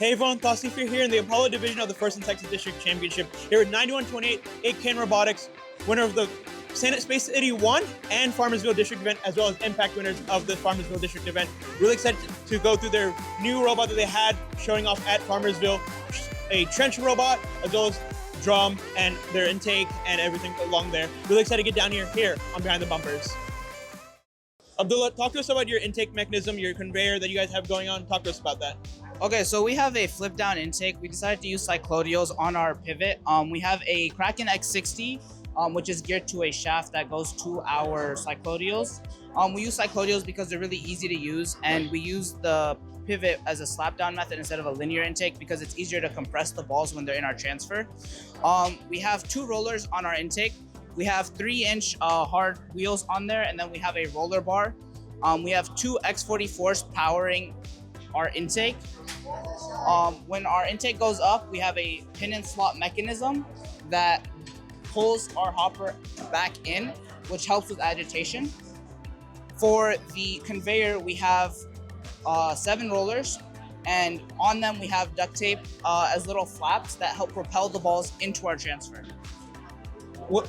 Hey everyone, Thoughtlessly here in the Apollo Division of the 1st and Texas District Championship here at 9128 ITKAN Robotics, winner of the Space City 1 and Farmersville District event, as well as impact winners of the Farmersville District event. Really excited to go through their new robot that they had showing off at Farmersville, a trench robot, as well as drum and their intake and everything along there. Really excited to get down here on Behind the Bumpers. Abdullah, talk to us about your intake mechanism, your conveyor that you guys have going on. Talk to us about that. Okay, so we have a flip down intake. We decided to use cycloidals on our pivot. We have a Kraken X60, which is geared to a shaft that goes to our cycloidals. We use cycloidals because they're really easy to use, and we use the pivot as a slap down method instead of a linear intake because it's easier to compress the balls when they're in our transfer. We have 2 rollers on our intake. We have 3-inch hard wheels on there, and then we have a roller bar. We have 2 X44s powering our intake. When our intake goes up, we have a pin and slot mechanism that pulls our hopper back in, which helps with agitation. For the conveyor, we have 7 rollers, and on them we have duct tape as little flaps that help propel the balls into our transfer. What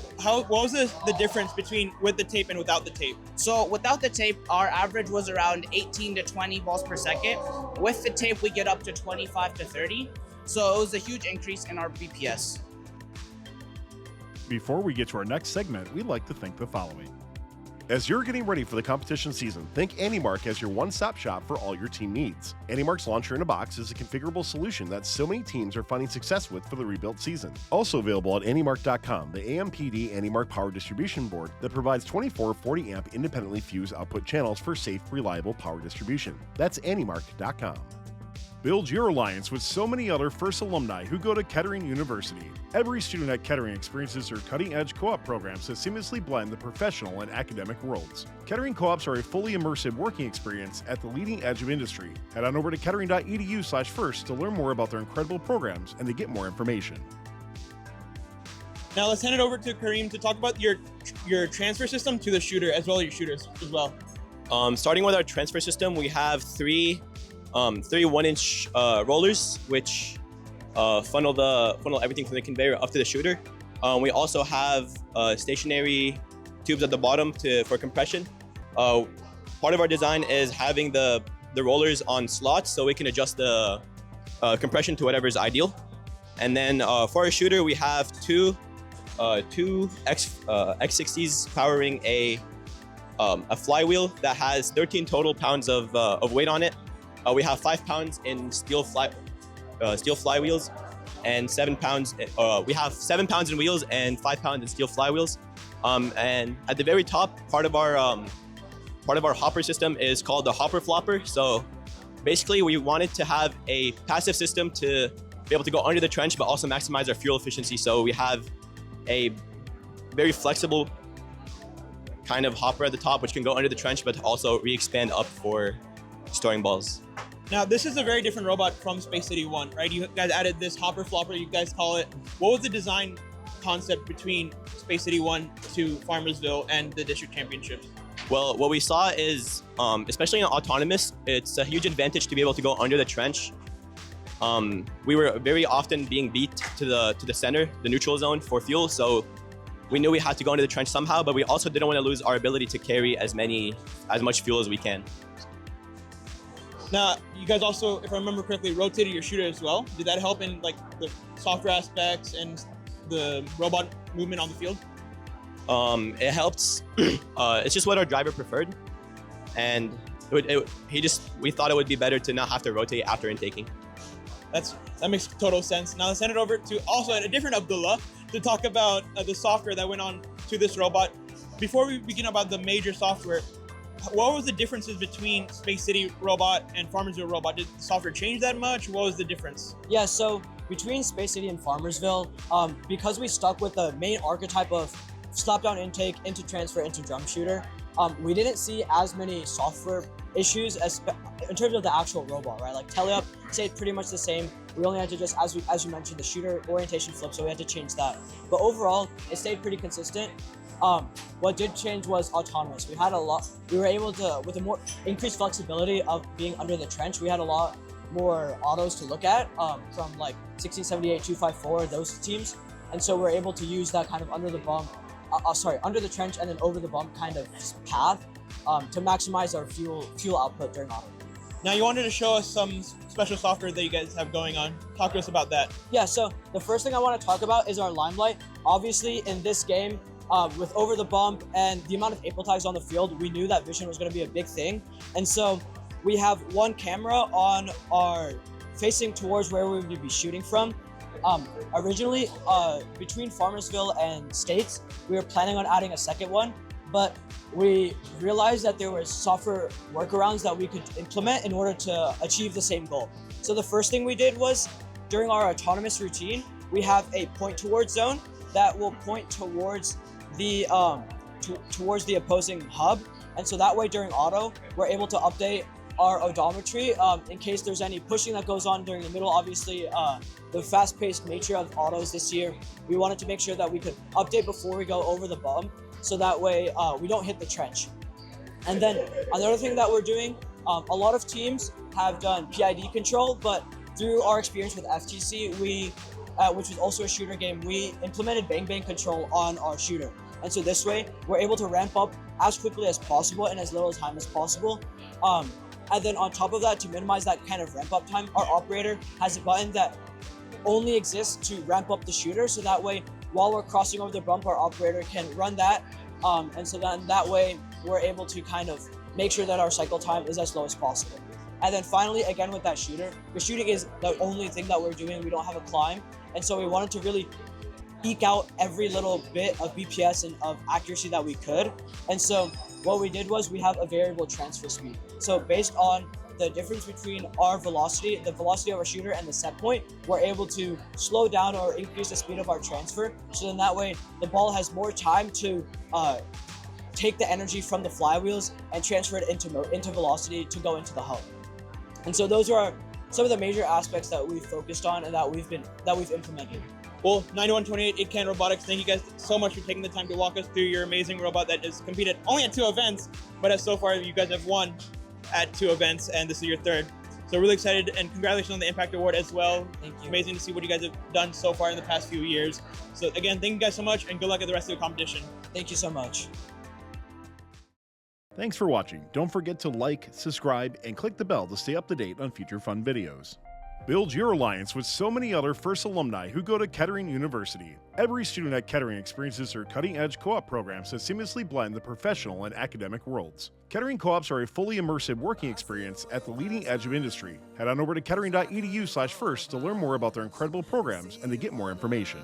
was the difference between with the tape and without the tape? So without the tape, our average was around 18 to 20 balls per second. With the tape, we get up to 25 to 30. So it was a huge increase in our BPS. Before we get to our next segment, we'd like to thank the following. As you're getting ready for the competition season, think AnyMark as your one-stop shop for all your team needs. AnyMark's Launcher in a Box is a configurable solution that so many teams are finding success with for the rebuilt season. Also available at anymark.com, the AMPD AnyMark Power Distribution Board that provides 24 40-amp independently fused output channels for safe, reliable power distribution. That's anymark.com. Build your alliance with so many other FRC alumni who go to Kettering University. Every student at Kettering experiences their cutting-edge co-op programs that seamlessly blend the professional and academic worlds. Kettering co-ops are a fully immersive working experience at the leading edge of industry. Head on over to kettering.edu/first to learn more about their incredible programs and to get more information. Now let's hand it over to Kareem to talk about your transfer system to the shooter, as well as your shooters as well. Starting with our transfer system, we have three 1-inch rollers, which funnel everything from the conveyor up to the shooter. We also have stationary tubes at the bottom for compression. Part of our design is having the rollers on slots so we can adjust the compression to whatever is ideal. And then for our shooter, we have two X60s powering a flywheel that has 13 total pounds of weight on it. We have 5 pounds in steel flywheels and 7 pounds. We have 7 pounds in wheels and 5 pounds in steel flywheels. And at the very top, part of our hopper system is called the hopper flopper. So basically, we wanted to have a passive system to be able to go under the trench, but also maximize our fuel efficiency. So we have a very flexible kind of hopper at the top, which can go under the trench, but also re-expand up for storing balls. Now, this is a very different robot from Space City 1, right? You guys added this hopper flopper, you guys call it. What was the design concept between Space City 1 to Farmersville and the district championships? Well, what we saw is, especially in autonomous, it's a huge advantage to be able to go under the trench. We were very often being beat to the center, the neutral zone for fuel, so we knew we had to go into the trench somehow, but we also didn't want to lose our ability to carry as much fuel as we can. Now, you guys also, if I remember correctly, rotated your shooter as well. Did that help in like the software aspects and the robot movement on the field? It helps. It's just what our driver preferred, and we thought it would be better to not have to rotate after intaking. That makes total sense. Now let's send it over to also a different Abdullah to talk about the software that went on to this robot. Before we begin about the major software, what was the differences between Space City robot and Farmersville robot? Did the software change that much? What was the difference? Yeah, so between Space City and Farmersville, because we stuck with the main archetype of slap down intake into transfer into drum shooter, we didn't see as many software issues as in terms of the actual robot, right? Like teleup stayed pretty much the same. We only had to just, as you mentioned, the shooter orientation flip, so we had to change that. But overall, it stayed pretty consistent. What did change was autonomous. We were able to, with a more increased flexibility of being under the trench, we had a lot more autos to look at from like 1678, 254, those teams. And so we're able to use that kind of under the bump, under the trench and then over the bump kind of path to maximize our fuel output during auto. Now you wanted to show us some special software that you guys have going on. Talk to us about that. Yeah, so the first thing I want to talk about is our limelight. Obviously in this game, with over the bump and the amount of April tags on the field, we knew that vision was going to be a big thing. And so we have one camera on our facing towards where we would be shooting from. Originally, between Farmersville and States, we were planning on adding a second one, but we realized that there were software workarounds that we could implement in order to achieve the same goal. So the first thing we did was, during our autonomous routine, we have a point towards zone that will point towards the towards the opposing hub, and so that way during auto, we're able to update our odometry in case there's any pushing that goes on during the middle. Obviously, the fast-paced nature of autos this year, we wanted to make sure that we could update before we go over the bump, so that way we don't hit the trench. And then another thing that we're doing, a lot of teams have done PID control, but through our experience with FTC, which was also a shooter game, we implemented bang bang control on our shooter. And so this way, we're able to ramp up as quickly as possible in as little time as possible. And then on top of that, to minimize that kind of ramp up time, our operator has a button that only exists to ramp up the shooter. So that way, while we're crossing over the bump, our operator can run that. And so then that way, we're able to kind of make sure that our cycle time is as low as possible. And then finally, again, with that shooter, the shooting is the only thing that we're doing. We don't have a climb. And so we wanted to really eke out every little bit of BPS and of accuracy that we could. And so what we did was we have a variable transfer speed. So based on the difference between our velocity, the velocity of our shooter and the set point, we're able to slow down or increase the speed of our transfer. So then that way the ball has more time to take the energy from the flywheels and transfer it into velocity to go into the hub. And so those are some of the major aspects that we've focused on and that we've implemented. Well, 9128 ITKAN Robotics, thank you guys so much for taking the time to walk us through your amazing robot that has competed only at 2 events, but as so far you guys have won at 2 events, and this is your 3rd. So really excited, and congratulations on the Impact Award as well. Thank you. Amazing to see what you guys have done so far in the past few years. So again, thank you guys so much, and good luck at the rest of the competition. Thank you so much. Thanks for watching. Don't forget to like, subscribe, and click the bell to stay up to date on future fun videos. Build your alliance with so many other FIRST alumni who go to Kettering University. Every student at Kettering experiences their cutting-edge co-op programs that seamlessly blend the professional and academic worlds. Kettering co-ops are a fully immersive working experience at the leading edge of industry. Head on over to kettering.edu/first to learn more about their incredible programs and to get more information.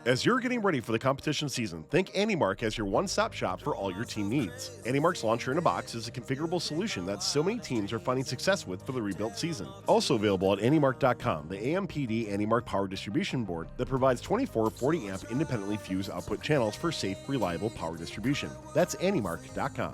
As you're getting ready for the competition season, think AndyMark as your one-stop shop for all your team needs. AndyMark's Launcher in a Box is a configurable solution that so many teams are finding success with for the rebuilt season. Also available at AndyMark.com, the AMPD AndyMark power distribution board that provides 24 40-amp independently fused output channels for safe, reliable power distribution. That's AndyMark.com.